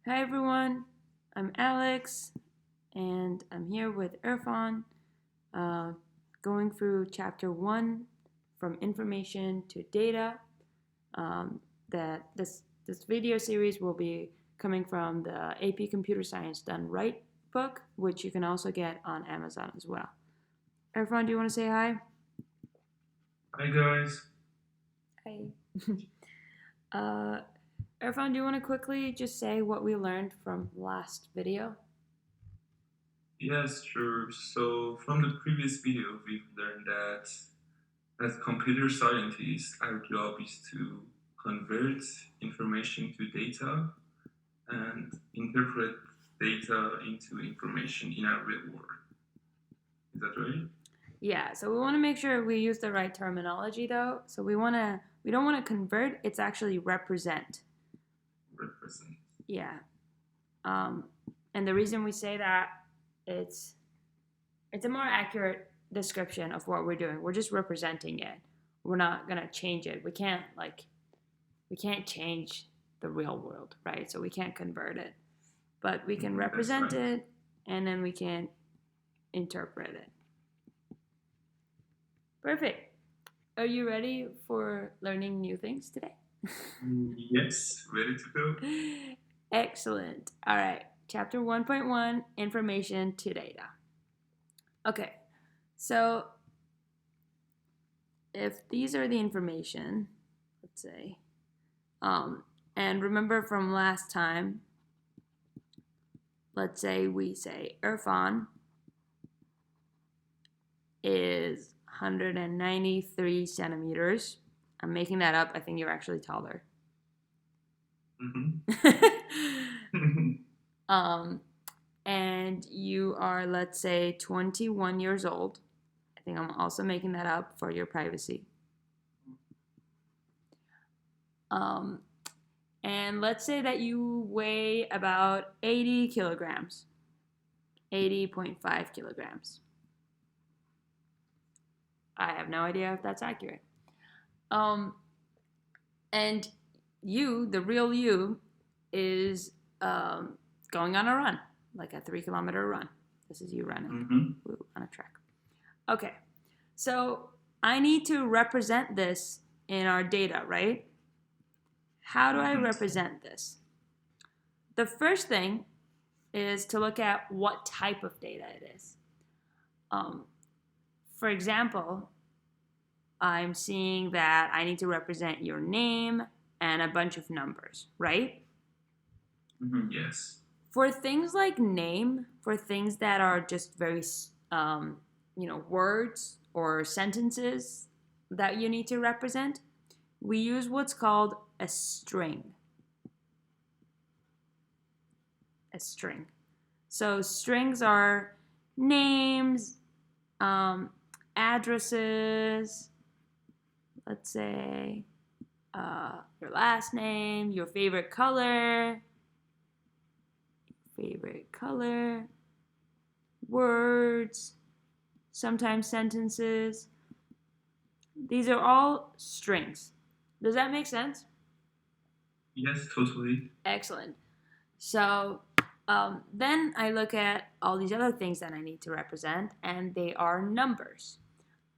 Hi everyone, I'm Alex, and I'm here with Irfan, uh, going through chapter 1 from information to data. Um, that this video series will be coming from the AP Computer Science Done Right book, which you can also get on Amazon as well. Irfan, do you want to say hi? Hi guys. Hi. uh, Irfan, do you want to quickly just say what we learned from last video? Yes, sure. So from the previous video, we've learned that as computer scientists, our job is to convert information to data and interpret data into information in our real world. Is that right? Yeah, so we want to make sure we use the right terminology though. So we don't want to convert, it's actually represent. Represent. Yeah. Um, and the reason we say that it's it's a more accurate description of what we're doing. We're just representing it. We're not going to change it. We can't change the real world, right? So we can't convert it. But we can That's represent right. it and then we can interpret it. Perfect. Are you ready for learning new things today? Yes, ready to go. Excellent. All right. Chapter 1.1 Information to Data. Okay. So if these are the information, let's say, and remember from last time, let's say we say Irfan is 193 centimeters. I'm making that up. I think you're actually taller. um, and you are, let's say, 21 years old. I think I'm also making that up for your privacy. Um, and let's say that you weigh about 80 kilograms, 80.5 kilograms. I have no idea if that's accurate. Um, and you, the real you, is going on a run, like a 3 kilometer run. This is you running on a track. Okay, so I need to represent this in our data, right? How do I represent this? The first thing is to look at what type of data it is. For example, I'm seeing that I need to represent your name and a bunch of numbers, right? Yes. For things like name, for things that are just very, words or sentences that you need to represent, we use what's called a string. A string. So strings are names, addresses, let's say your last name, your favorite color, words, sometimes sentences. These are all strings. Does that make sense? Yes, totally. Excellent. So then I look at all these other things that I need to represent, and they are numbers.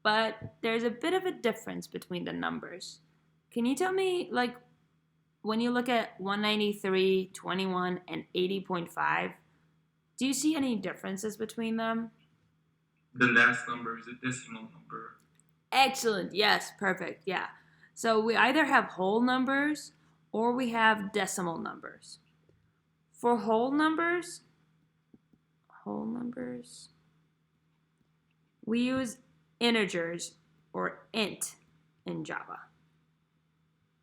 But there's a bit of a difference between the numbers. Can you tell me, like, when you look at 193, 21, and 80.5, do you see any differences between them? The last number is a decimal number. Excellent. Yes, perfect. Yeah. So we either have whole numbers or we have decimal numbers. For whole numbers, we use integers or int in Java.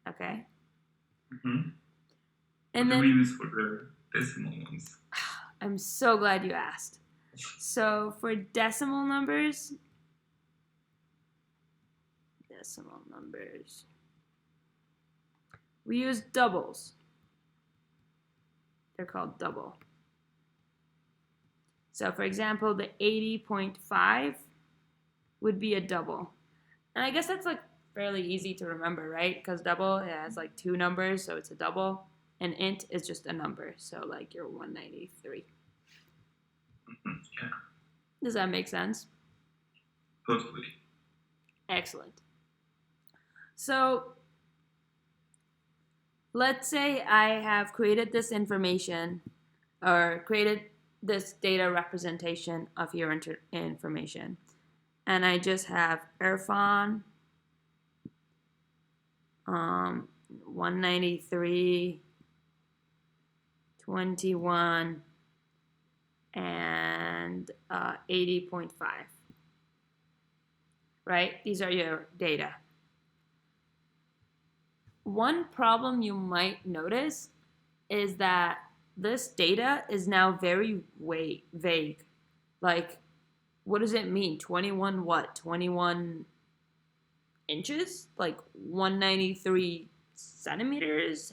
Okay? What And do we then use for the decimal ones? I'm so glad you asked. So for decimal numbers, we use doubles. They're called double. So for example, the 80.5 would be a double. And I guess that's like fairly easy to remember, right? Because double, it has like two numbers, so it's a double. An int is just a number, so like your 193. Yeah, Does that make sense? totally. Excellent. So let's say I have created this information or created this data representation of your information, and I just have Irfan 193, 21, and 80.5. Right? These are your data. One problem you might notice is that this data is now very vague. Like, what does it mean? 21 what? 21 inches? Like 193 centimeters?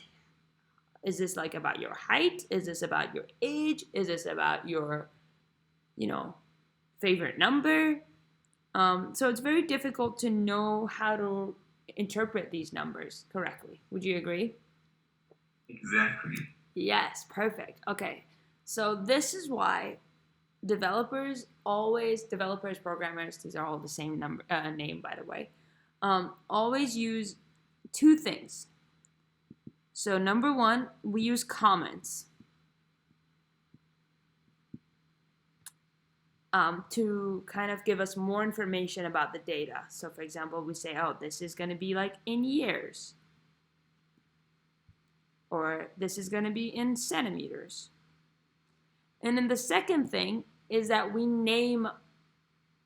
Is this like about your height? Is this about your age? Is this about your, favorite number? So it's very difficult to know how to interpret these numbers correctly. Would you agree? Exactly. Yes, perfect. Okay. So this is why developers, programmers, these are all the same name, by the way, always use two things. So number one, we use comments to kind of give us more information about the data. So for example, we say, oh, this is going to be like in years, or this is going to be in centimeters. And then the second thing is that we name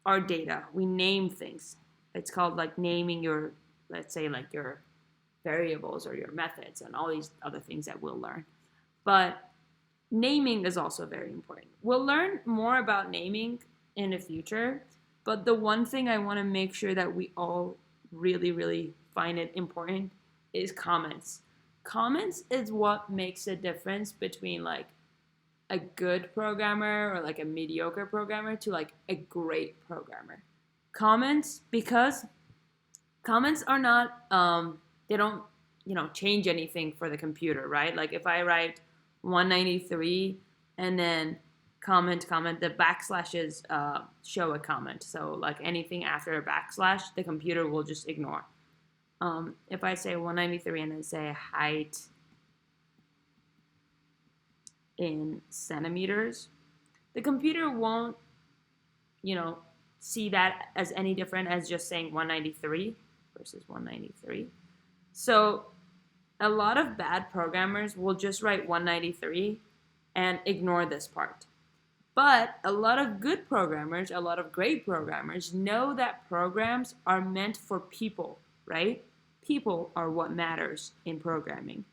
our data. We name things. It's called like naming your, let's say like your variables or your methods and all these other things that we'll learn. But naming is also very important. We'll learn more about naming in the future, but the one thing I want to make sure that we all really, really find it important is comments. Comments is what makes a difference between like a good programmer or like a mediocre programmer to like a great programmer. Comments, because comments are not they don't change anything for the computer, right? Like if I write 193 and then comment, the backslashes show a comment, so like anything after a backslash the computer will just ignore. If I say 193 and then say height in centimeters, the computer won't see that as any different as just saying 193 versus 193. So a lot of bad programmers will just write 193 and ignore this part. But a lot of good programmers, a lot of great programmers know that programs are meant for people, right? People are what matters in programming.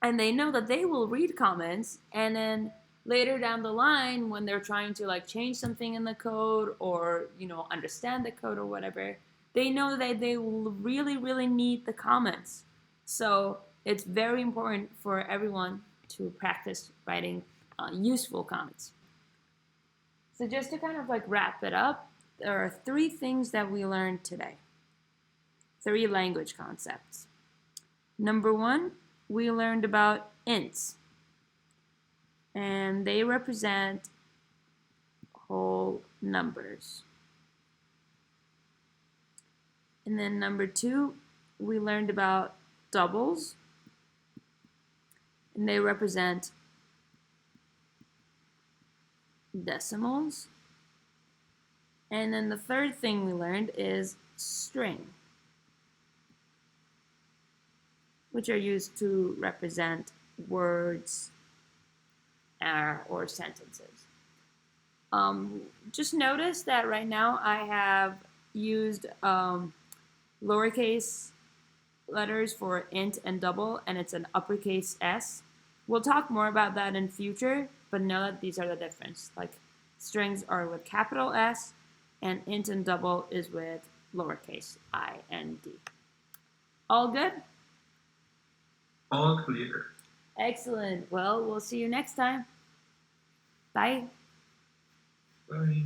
And they know that they will read comments, and then later down the line when they're trying to like change something in the code or understand the code or whatever, they know that they will really, really need the comments. So it's very important for everyone to practice writing useful comments. So just to kind of like wrap it up, there are three things that we learned today. Three language concepts. Number one, we learned about ints. And they represent whole numbers. And then number two, we learned about doubles. And they represent decimals. And then the third thing we learned is string, which are used to represent words or sentences. Just notice that right now I have used lowercase letters for int and double, and it's an uppercase S. We'll talk more about that in future, but know that these are the difference. Like strings are with capital S, and int and double is with lowercase I and D. All good? All clear. Excellent. Well, we'll see you next time. Bye. Bye.